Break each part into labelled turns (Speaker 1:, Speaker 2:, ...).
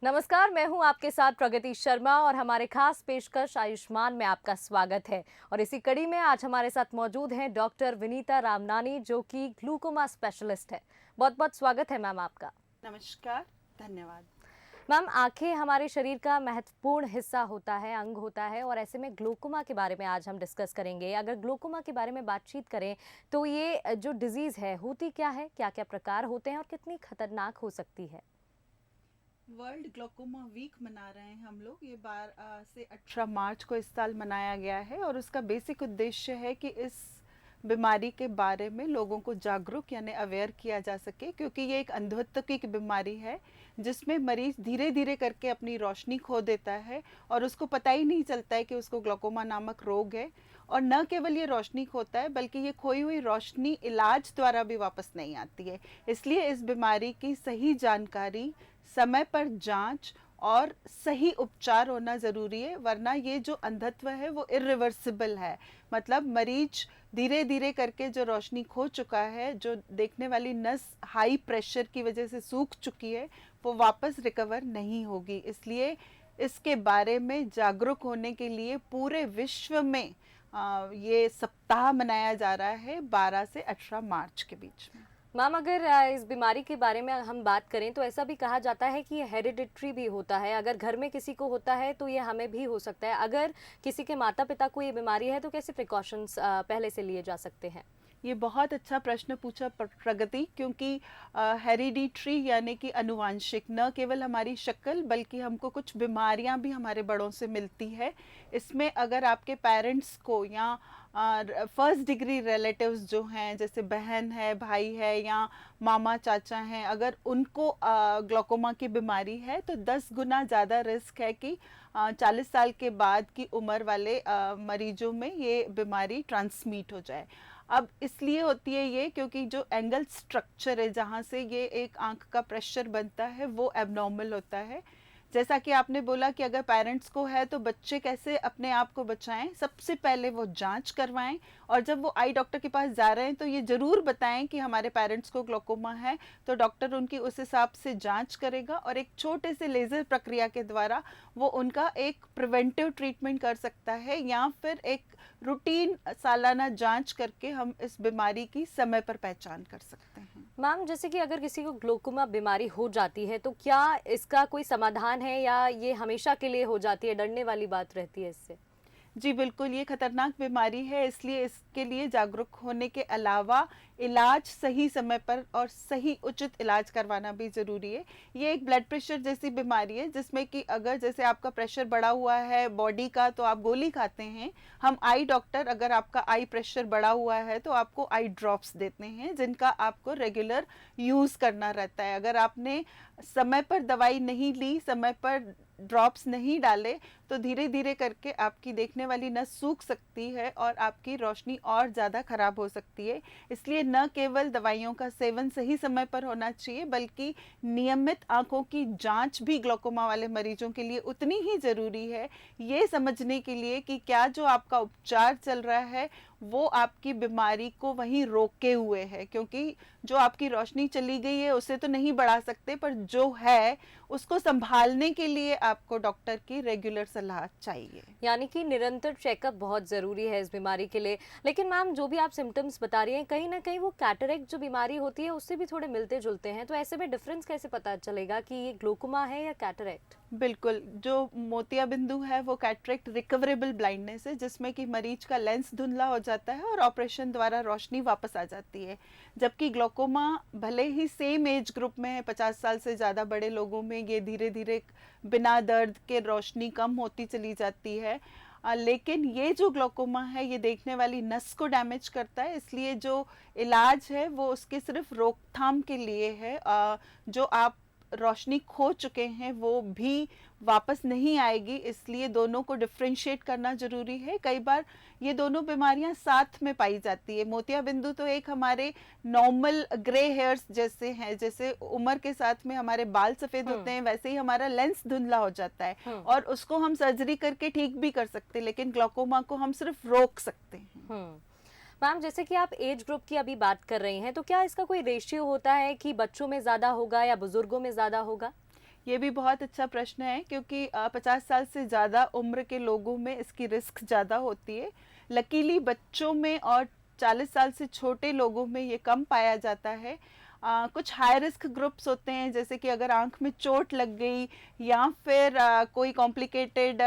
Speaker 1: नमस्कार, मैं हूं आपके साथ प्रगति शर्मा और हमारे खास पेशकश आयुष्मान में आपका स्वागत है। और इसी कड़ी में आज हमारे साथ मौजूद हैं डॉक्टर विनीता रामनानी, जो कि ग्लूकोमा स्पेशलिस्ट है। बहुत बहुत स्वागत है मैम आपका।
Speaker 2: नमस्कार, धन्यवाद।
Speaker 1: मैम, आंखें हमारे शरीर का महत्वपूर्ण हिस्सा होता है, अंग होता है, और ऐसे में ग्लूकोमा के बारे में आज हम डिस्कस करेंगे। अगर ग्लूकोमा के बारे में बातचीत करें तो ये जो डिजीज़ है होती क्या है, क्या क्या प्रकार होते हैं और कितनी खतरनाक हो सकती है?
Speaker 2: वर्ल्ड ग्लोकोमा वीक मना रहे हैं हम लोग। ये 12 से 18 मार्च को इस साल मनाया गया है और उसका बेसिक उद्देश्य है कि इस बीमारी के बारे में लोगों को जागरूक यानी अवेयर किया जा सके, क्योंकि ये एक अंधत्व की बीमारी है जिसमें मरीज धीरे धीरे करके अपनी रोशनी खो देता है और उसको पता ही नहीं चलता है कि उसको ग्लोकोमा नामक रोग है। और न केवल ये रोशनी खोता है बल्कि ये खोई हुई रोशनी इलाज द्वारा भी वापस नहीं आती है। इसलिए इस बीमारी की सही जानकारी, समय पर जांच और सही उपचार होना ज़रूरी है, वरना ये जो अंधत्व है वो इरिवर्सिबल है। मतलब मरीज धीरे धीरे करके जो रोशनी खो चुका है, जो देखने वाली नस हाई प्रेशर की वजह से सूख चुकी है, वो वापस रिकवर नहीं होगी। इसलिए इसके बारे में जागरूक होने के लिए पूरे विश्व में ये सप्ताह मनाया जा रहा है 12 से 18 मार्च के बीच में।
Speaker 1: मैम, अगर इस बीमारी के बारे में हम बात करें तो ऐसा भी कहा जाता है कि ये हेरिडिटरी भी होता है। अगर घर में किसी को होता है तो ये हमें भी हो सकता है। अगर किसी के माता पिता को ये बीमारी है तो कैसे प्रिकॉशंस पहले से लिए जा सकते हैं?
Speaker 2: ये बहुत अच्छा प्रश्न पूछा प्रगति, क्योंकि हेरिडिटरी यानी कि अनुवांशिक, न केवल हमारी शक्ल बल्कि हमको कुछ बीमारियां भी हमारे बड़ों से मिलती है। इसमें अगर आपके पेरेंट्स को या फर्स्ट डिग्री रिलेटिव्स जो हैं, जैसे बहन है, भाई है या मामा चाचा हैं, अगर उनको ग्लोकोमा की बीमारी है तो 10 गुना ज़्यादा रिस्क है कि 40 साल के बाद की उम्र वाले मरीजों में ये बीमारी ट्रांसमिट हो जाए। अब इसलिए होती है ये क्योंकि जो एंगल स्ट्रक्चर है जहाँ से ये एक आंख का प्रेशर बनता है वो एबनॉर्मल होता है। जैसा कि आपने बोला कि अगर पेरेंट्स को है तो बच्चे कैसे अपने आप को बचाएं, सबसे पहले वो जांच करवाएं और जब वो आई डॉक्टर के पास जा रहे हैं तो ये ज़रूर बताएं कि हमारे पेरेंट्स को ग्लोकोमा है, तो डॉक्टर उनकी उस हिसाब से जांच करेगा और एक छोटे से लेज़र प्रक्रिया के द्वारा वो उनका एक प्रिवेंटिव ट्रीटमेंट कर सकता है, या फिर एक रूटीन सालाना जांच करके हम इस बीमारी की समय पर पहचान कर सकते हैं।
Speaker 1: मैम, जैसे कि अगर किसी को ग्लोकोमा बीमारी हो जाती है तो क्या इसका कोई समाधान है या ये हमेशा के लिए हो जाती है? डरने वाली बात रहती है इससे?
Speaker 2: जी बिल्कुल, ये खतरनाक बीमारी है, इसलिए इसके लिए जागरूक होने के अलावा इलाज सही समय पर और सही उचित इलाज करवाना भी ज़रूरी है। ये एक ब्लड प्रेशर जैसी बीमारी है जिसमें कि अगर जैसे आपका प्रेशर बढ़ा हुआ है बॉडी का तो आप गोली खाते हैं। हम आई डॉक्टर अगर आपका आई प्रेशर बढ़ा हुआ है तो आपको आई ड्रॉप्स देते हैं जिनका आपको रेगुलर यूज़ करना रहता है। अगर आपने समय पर दवाई नहीं ली, समय पर ड्रॉप्स नहीं डाले, तो धीरे धीरे करके आपकी देखने वाली नस सूख सकती है और आपकी रोशनी और ज़्यादा खराब हो सकती है। इसलिए न केवल दवाइयों का सेवन सही समय पर होना चाहिए बल्कि नियमित आंखों की जांच भी ग्लोकोमा वाले मरीजों के लिए उतनी ही ज़रूरी है, ये समझने के लिए कि क्या जो आपका उपचार चल रहा है वो आपकी बीमारी को वहीं रोके हुए है। क्योंकि जो आपकी रोशनी चली गई है उसे तो नहीं बढ़ा सकते, पर जो है उसको संभालने के लिए आपको डॉक्टर की रेगुलर सलाह चाहिए।
Speaker 1: यानी कि निरंतर चेकअप बहुत ज़रूरी है इस बीमारी के लिए। लेकिन मैम, जो भी आप सिम्टम्स बता रही हैं कहीं ना कहीं वो कैटरेक्ट जो बीमारी होती है उससे भी थोड़े मिलते जुलते हैं, तो ऐसे में डिफरेंस कैसे पता चलेगा कि ये ग्लोकोमा है या कैटरेक्ट?
Speaker 2: बिल्कुल, जो मोतिया बिंदु है वो कैटरेक्ट रिकवरेबल ब्लाइंडनेस है जिसमें कि मरीज का लेंस धुंधला हो जाता है और ऑपरेशन द्वारा रोशनी वापस आ जाती है। जबकि ग्लोकोमा भले ही सेम एज ग्रुप में है, 50 साल से ज़्यादा बड़े लोगों में ये धीरे धीरे बिना दर्द के रोशनी कम होती चली जाती है, लेकिन ये जो ग्लोकोमा है ये देखने वाली नस को डैमेज करता है। इसलिए जो इलाज है वो उसके सिर्फ रोकथाम के लिए है। जो आप रोशनी खो चुके हैं वो भी वापस नहीं आएगी, इसलिए दोनों को डिफ्रेंशिएट करना जरूरी है। कई बार ये दोनों बीमारियां साथ में पाई जाती है। मोतिया बिंदु तो एक हमारे नॉर्मल ग्रे हेयर्स जैसे हैं, जैसे उम्र के साथ में हमारे बाल सफेद होते हैं वैसे ही हमारा लेंस धुंधला हो जाता है और उसको हम सर्जरी करके ठीक भी कर सकते हैं, लेकिन ग्लोकोमा को हम सिर्फ रोक सकते हैं।
Speaker 1: मैम, जैसे कि आप एज ग्रुप की अभी बात कर रही हैं, तो क्या इसका कोई रेशियो होता है कि बच्चों में ज़्यादा होगा या बुजुर्गों में ज़्यादा होगा?
Speaker 2: ये भी बहुत अच्छा प्रश्न है क्योंकि 50 साल से ज़्यादा उम्र के लोगों में इसकी रिस्क ज़्यादा होती है। लकीली बच्चों में और 40 साल से छोटे लोगों में ये कम पाया जाता है। कुछ हाई रिस्क ग्रुप्स होते हैं, जैसे कि अगर आंख में चोट लग गई या फिर कोई कॉम्प्लिकेटेड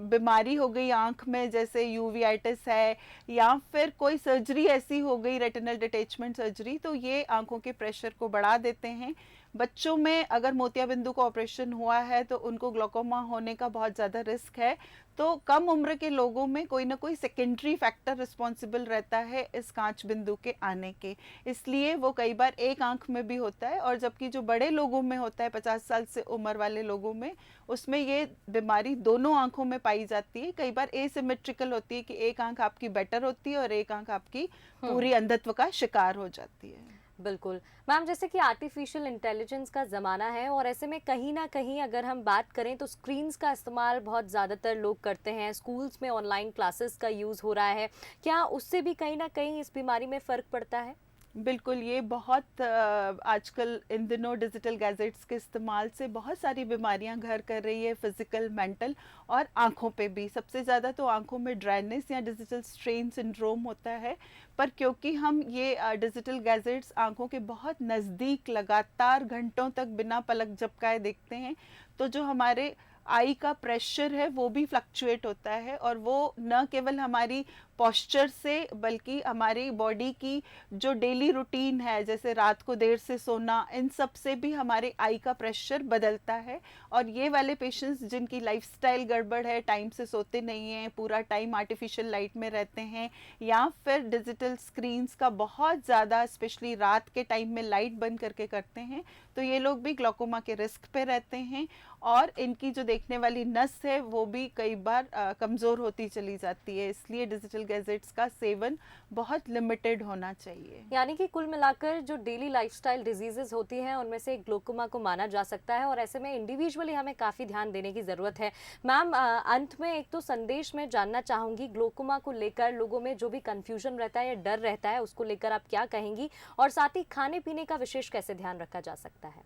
Speaker 2: बीमारी हो गई आंख में, जैसे यूवियाइटिस है या फिर कोई सर्जरी ऐसी हो गई, रेटिनल डिटैचमेंट सर्जरी, तो ये आंखों के प्रेशर को बढ़ा देते हैं। बच्चों में अगर मोतियाबिंदु का ऑपरेशन हुआ है तो उनको ग्लोकोमा होने का बहुत ज़्यादा रिस्क है। तो कम उम्र के लोगों में कोई ना कोई सेकेंडरी फैक्टर रिस्पॉन्सिबल रहता है इस कांच बिंदु के आने के, इसलिए वो कई बार एक आंख में भी होता है। और जबकि जो बड़े लोगों में होता है 50 साल से उम्र वाले लोगों में, उसमें ये बीमारी दोनों आंखों में पाई जाती है। कई बार एसिमेट्रिकल होती है कि एक आंख आपकी बेटर होती है और एक आंख आपकी पूरी अंधत्व का शिकार हो जाती है।
Speaker 1: बिल्कुल। मैम, जैसे कि आर्टिफिशियल इंटेलिजेंस का ज़माना है और ऐसे में कहीं ना कहीं अगर हम बात करें तो स्क्रीन्स का इस्तेमाल बहुत ज़्यादातर लोग करते हैं, स्कूल्स में ऑनलाइन क्लासेस का यूज़ हो रहा है, क्या उससे भी कहीं ना कहीं इस बीमारी में फ़र्क पड़ता है?
Speaker 2: बिल्कुल, ये बहुत आजकल इन दिनों डिजिटल गैजेट्स के इस्तेमाल से बहुत सारी बीमारियां घर कर रही है, फिजिकल, मेंटल और आंखों पे भी। सबसे ज़्यादा तो आंखों में ड्राइनेस या डिजिटल स्ट्रेन सिंड्रोम होता है। पर क्योंकि हम ये डिजिटल गैजेट्स आंखों के बहुत नज़दीक लगातार घंटों तक बिना पलक झपकाए देखते हैं, तो जो हमारे आई का प्रेशर है वो भी फ्लक्चुएट होता है, और वो न केवल हमारी पॉस्चर से बल्कि हमारी बॉडी की जो डेली रूटीन है, जैसे रात को देर से सोना, इन सब से भी हमारे आई का प्रेशर बदलता है। और ये वाले पेशेंट्स जिनकी लाइफस्टाइल गड़बड़ है, टाइम से सोते नहीं हैं, पूरा टाइम आर्टिफिशियल लाइट में रहते हैं, या फिर डिजिटल स्क्रीन्स का बहुत ज़्यादा स्पेशली रात के टाइम में लाइट बंद करके करते हैं, तो ये लोग भी ग्लोकोमा के रिस्क पे रहते हैं। और इनकी जो देखने वाली नस है वो भी कई बार कमज़ोर होती चली जाती है, इसलिए डिजिटल गैजेट्स का सेवन बहुत लिमिटेड होना चाहिए।
Speaker 1: यानी कि कुल मिलाकर जो डेली लाइफस्टाइल डिजीजेस होती हैं उनमें से ग्लोकोमा को माना जा सकता है और ऐसे में इंडिविजुअली हमें काफ़ी ध्यान देने की ज़रूरत है। मैम, अंत में एक तो संदेश में जानना चाहूँगी, ग्लोकोमा को लेकर लोगों में जो भी कन्फ्यूजन रहता है या डर रहता है उसको लेकर आप क्या कहेंगी, और साथ ही खाने पीने का विशेष कैसे ध्यान रखा जा सकता है?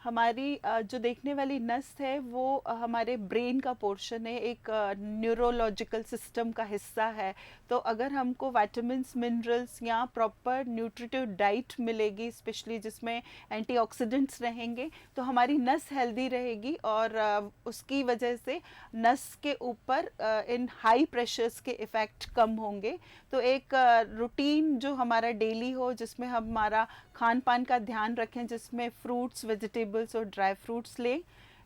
Speaker 2: हमारी जो देखने वाली नस है वो हमारे ब्रेन का पोर्शन है, एक न्यूरोलॉजिकल सिस्टम का हिस्सा है। तो अगर हमको विटामिन्स, मिनरल्स या प्रॉपर न्यूट्रिटिव डाइट मिलेगी, स्पेशली जिसमें एंटीऑक्सीडेंट्स रहेंगे, तो हमारी नस हेल्दी रहेगी और उसकी वजह से नस के ऊपर इन हाई प्रेशर्स के इफ़ेक्ट कम होंगे। तो एक रूटीन जो हमारा डेली हो, जिसमें हम हमारा खान पान का ध्यान रखें, जिसमें फ्रूट्स, वेजिटेबल्स और ड्राई फ्रूट्स लें।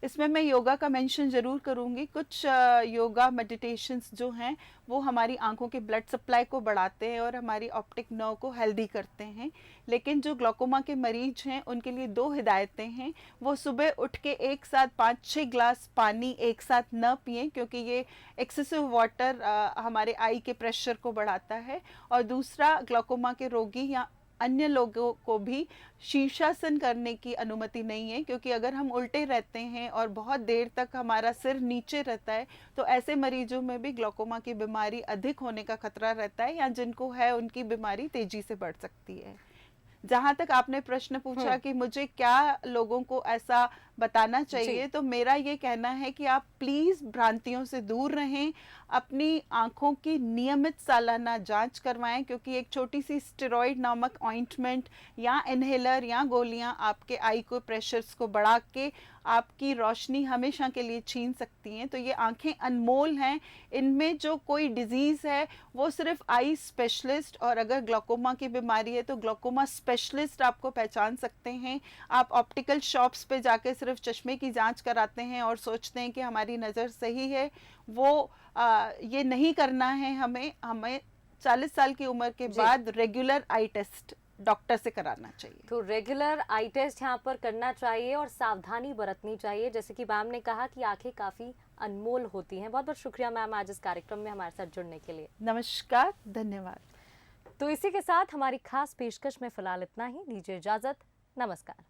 Speaker 2: इसमें मैं योगा का मेंशन ज़रूर करूँगी। कुछ योगा मेडिटेशंस जो हैं वो हमारी आंखों के ब्लड सप्लाई को बढ़ाते हैं और हमारी ऑप्टिक नर्व को हेल्दी करते हैं। लेकिन जो ग्लोकोमा के मरीज हैं उनके लिए 2 हिदायतें हैं। वो सुबह उठ के एक साथ 5-6 ग्लास पानी एक साथ न पिएं, क्योंकि ये एक्सेसिव वाटर हमारे आई के प्रेशर को बढ़ाता है। और दूसरा, ग्लोकोमा के रोगी या अन्य लोगों को भी शीर्षासन करने की अनुमति नहीं है, क्योंकि अगर हम उल्टे रहते हैं और बहुत देर तक हमारा सिर नीचे रहता है तो ऐसे मरीजों में भी ग्लोकोमा की बीमारी अधिक होने का खतरा रहता है, या जिनको है उनकी बीमारी तेजी से बढ़ सकती है। जहाँ तक आपने प्रश्न पूछा कि मुझे क्या लोगों को ऐसा बताना चाहिए, तो मेरा ये कहना है कि आप प्लीज़ भ्रांतियों से दूर रहें, अपनी आँखों की नियमित सालाना जांच करवाएं, क्योंकि एक छोटी सी स्टेरॉइड नामक ऑइंटमेंट या इनहेलर या गोलियां आपके आई को प्रेशर्स को बढ़ा के आपकी रोशनी हमेशा के लिए छीन सकती हैं। तो ये आंखें अनमोल हैं, इनमें जो कोई डिजीज़ है वो सिर्फ आई स्पेशलिस्ट, और अगर ग्लोकोमा की बीमारी है तो ग्लोकोमा स्पेशलिस्ट आपको पहचान सकते हैं। आप ऑप्टिकल शॉप्स पे जाके सिर्फ चश्मे की जांच कराते हैं और सोचते हैं कि हमारी नज़र सही है, वो ये नहीं करना है। हमें 40 साल की उम्र के बाद रेगुलर आई टेस्ट डॉक्टर से कराना चाहिए।
Speaker 1: तो रेगुलर आई टेस्ट यहाँ पर करना चाहिए और सावधानी बरतनी चाहिए, जैसे कि मैम ने कहा कि आंखें काफ़ी अनमोल होती हैं। बहुत बहुत शुक्रिया मैम आज इस कार्यक्रम में हमारे साथ जुड़ने के लिए।
Speaker 2: नमस्कार, धन्यवाद।
Speaker 1: तो इसी के साथ हमारी खास पेशकश में फिलहाल इतना ही। दीजिए इजाज़त, नमस्कार।